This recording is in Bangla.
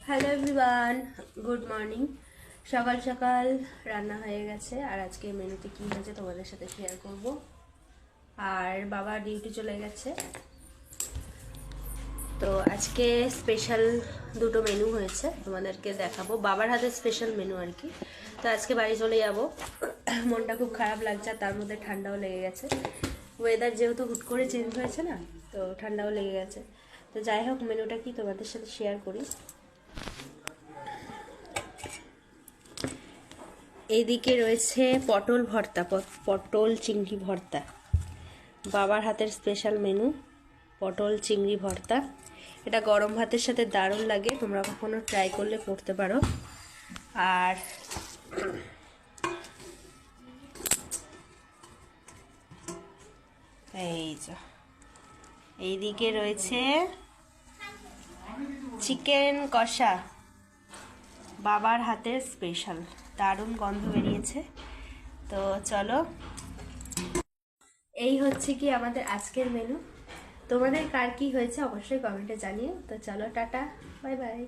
Hello everyone, good morning. সকাল সকাল রান্না হয়ে গেছে, আর আজকে মেনুতে কি হয়েছে তোমাদের সাথে শেয়ার করব। আর বাবা ডিউটি চলে গেছে, তো আজকে স্পেশাল দুটো মেনু হয়েছে, তোমাদেরকে দেখাবো। বাবার হাতে স্পেশাল মেনু আর কি। তো আজকে বাড়ি চলে যাব, মনটা খুব খারাপ লাগছে, তার মধ্যে ঠান্ডাও লেগে গেছে। ওয়েদার যেহেতু হুট করে চেঞ্জ হয়েছে না, তো ঠান্ডাও লেগে গেছে। তো যাই হোক, মেনুটা কি তোমাদের সাথে শেয়ার করি। এইদিকে রয়েছে পটল ভর্তা, পটল চিংড়ি ভর্তা, বাবার হাতের স্পেশাল মেনু পটল চিংড়ি ভর্তা। এটা গরম ভাতের সাথে দারুণ লাগে, তোমরা কখনো ট্রাই করলে করতে পারো। আর এই যে এইদিকে রয়েছে চিকেন কষা, বাবার হাতের স্পেশাল, দারুণ গন্ধ বেরিয়েছে। তো চলো, এই হচ্ছে কি আমাদের আজকের মেনু। তোমাদের কার কি হয়েছে অবশ্যই কমেন্টে জানিও। তো চলো, টাটা, বাই বাই।